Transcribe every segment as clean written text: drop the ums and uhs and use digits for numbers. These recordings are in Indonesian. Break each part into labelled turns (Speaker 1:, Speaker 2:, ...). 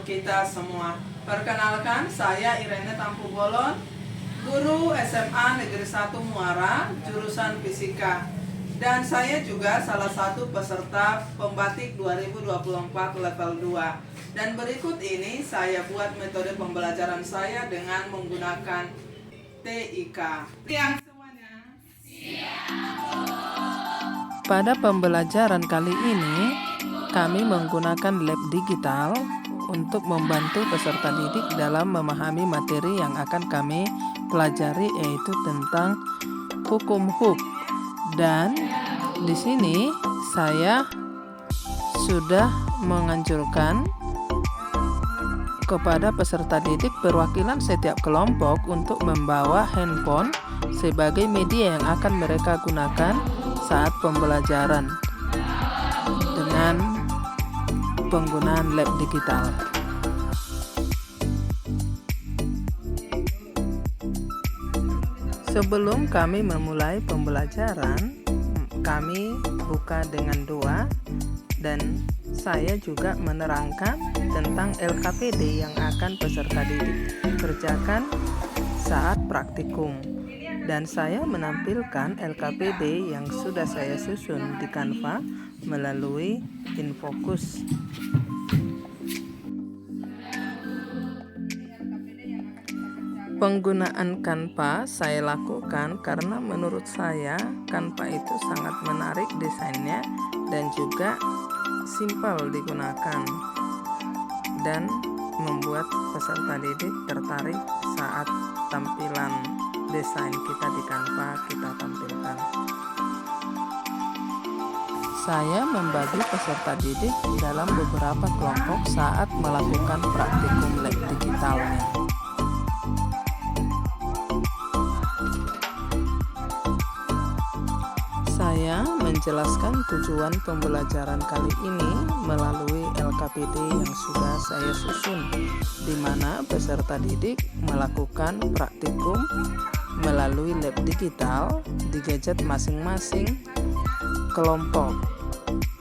Speaker 1: untuk kita semua. Perkenalkan, saya Irene Tampu Bolon, guru SMA Negeri 1 Muara, jurusan Fisika. Dan saya juga salah satu peserta Pembatik 2024 level 2. Dan berikut ini saya buat metode pembelajaran saya dengan menggunakan TIK. Siang semuanya.
Speaker 2: Pada pembelajaran kali ini, kami menggunakan lab digital untuk membantu peserta didik dalam memahami materi yang akan kami pelajari, yaitu tentang hukum HUK. Dan di sini saya sudah menganjurkan kepada peserta didik perwakilan setiap kelompok untuk membawa handphone sebagai media yang akan mereka gunakan saat pembelajaran dengan penggunaan lab digital. Sebelum kami memulai pembelajaran, kami buka dengan doa dan saya juga menerangkan tentang LKPD yang akan peserta didik kerjakan saat praktikum. Dan saya menampilkan LKPD yang sudah saya susun di Canva melalui InFocus. Penggunaan Canva saya lakukan karena menurut saya Canva itu sangat menarik desainnya dan juga simpel digunakan dan membuat peserta didik tertarik saat tampilan desain kita di Canva kita tampilkan. Saya membagi peserta didik dalam beberapa kelompok saat melakukan praktikum lab digitalnya. Saya menjelaskan tujuan pembelajaran kali ini melalui LKPD yang sudah saya susun, di mana peserta didik melakukan praktikum melalui lab digital di gadget masing-masing kelompok,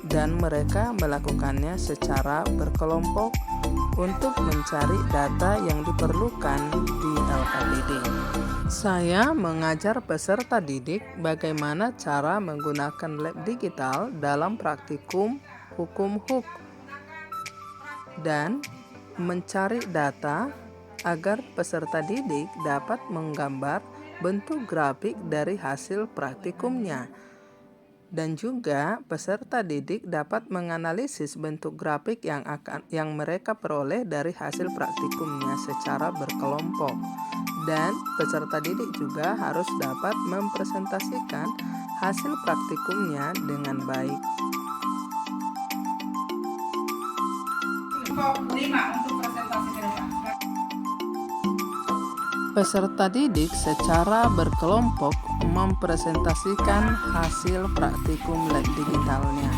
Speaker 2: dan mereka melakukannya secara berkelompok untuk mencari data yang diperlukan di LKPD. Saya mengajar peserta didik bagaimana cara menggunakan lab digital dalam praktikum hukum HUK dan mencari data agar peserta didik dapat menggambar bentuk grafik dari hasil praktikumnya. Dan juga peserta didik dapat menganalisis bentuk grafik yang mereka peroleh dari hasil praktikumnya secara berkelompok. Dan peserta didik juga harus dapat mempresentasikan hasil praktikumnya dengan baik.
Speaker 1: Kelompok 5 untuk presentasi ke depan.
Speaker 2: Peserta didik secara berkelompok mempresentasikan hasil praktikum lab digitalnya.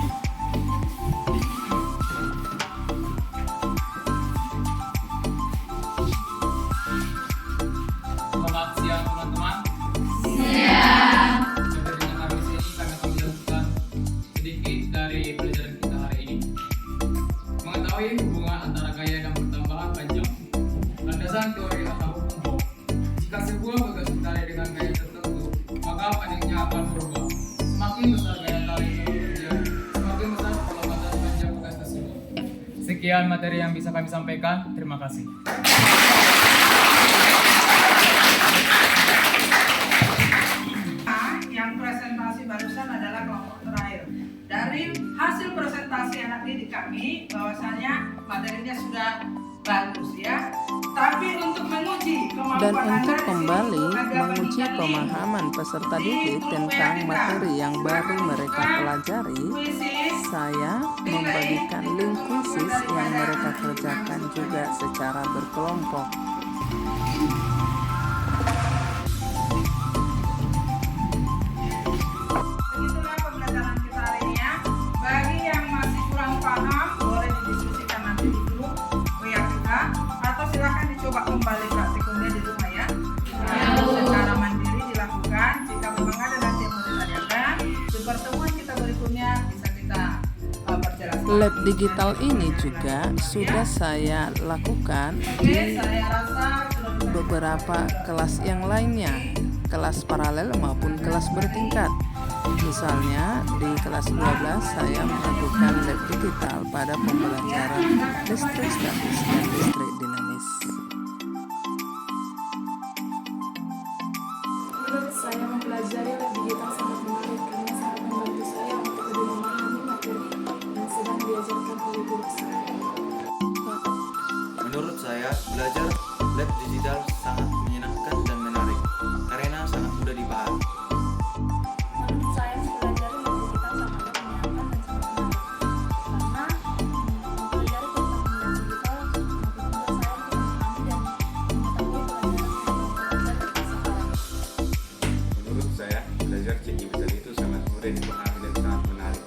Speaker 3: Selamat siang teman-teman. Siang. Sampai dengan habis ini kami akan menjelaskan sedikit dari pelajaran kita hari ini. Mengetahui hubungan antara gaya dan pertambahan panjang. Landasan teori atau hukum Bohr. Jika sebuah gagas bertali dengan gaya tertentu, maka panjangnya akan berubah. Semakin besar gaya tali bekerja, semakin besar perlambatan panjang gagas tersebut. Sekian materi yang bisa kami sampaikan. Terima kasih.
Speaker 1: Yang presentasi barusan adalah kelompok terakhir. Dari hasil presentasi anak didik kami, bahwasanya materinya sudah bagus ya. Tapi untuk menguji kemampuan
Speaker 2: Dan untuk
Speaker 1: Anda
Speaker 2: kembali
Speaker 1: di situ,
Speaker 2: menguji pemahaman peserta didik tentang materi yang baru mereka pelajari, saya membagikan link khusus yang mereka kerjakan juga secara berkelompok.
Speaker 1: Begitulah pembelajaran kita hari ini ya. Bagi yang masih kurang paham, boleh didiskusikan nanti di grup WA kita, atau silakan dicoba kembali praktikumnya di rumah ya. Secara mandiri dilakukan. Jika memang ada nanti yang mau ditanyakan, di pertemuan kita berikutnya bisa kita perjelas
Speaker 2: Lab digital ini juga sudah saya lakukan di
Speaker 1: Saya rasa sudah
Speaker 2: beberapa kelas yang lainnya, kelas paralel maupun kelas bertingkat. Misalnya di kelas 12 saya melakukan lab digital pada pembelajaran listrik statis dan listrik dinamis.
Speaker 4: Menurut saya mempelajari lab digital sangat menarik karena sangat membantu saya untuk lebih memahami materi yang sedang diajarkan oleh guru saya.
Speaker 5: Menurut saya, belajar lab digital sangat menyenangkan dan menarik karena sangat mudah dipahami.
Speaker 4: Menurut saya mempelajari lab digital sangatlah menyenangkan dan sangat menarik karena mempelajari tentang lab digital semakin mudah saya untuk memahami dan mengetahui pelajaran yang dipelajari sekarang.
Speaker 6: Menurut saya, belajar CI besar itu sangat mudah dipahami dan sangat menarik.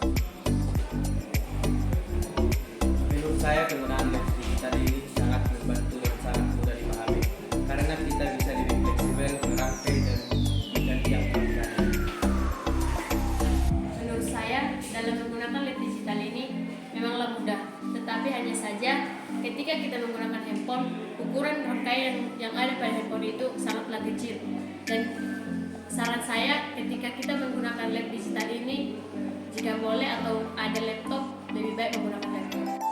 Speaker 7: Menurut saya penggunaan lab digital ini sangat membantu dan sangat mudah dipahami karena kita bisa lebih fleksibel merangkai dan mengganti yang pelajaran.
Speaker 8: Menurut saya, dalam menggunakan lab digital ini memanglah mudah, tetapi hanya saja ketika kita menggunakan handphone, ukuran rangkaian yang ada pada handphone itu sangatlah kecil. Dan saran saya ketika kita menggunakan lab digital ini, jika boleh atau ada laptop, lebih baik menggunakan laptop.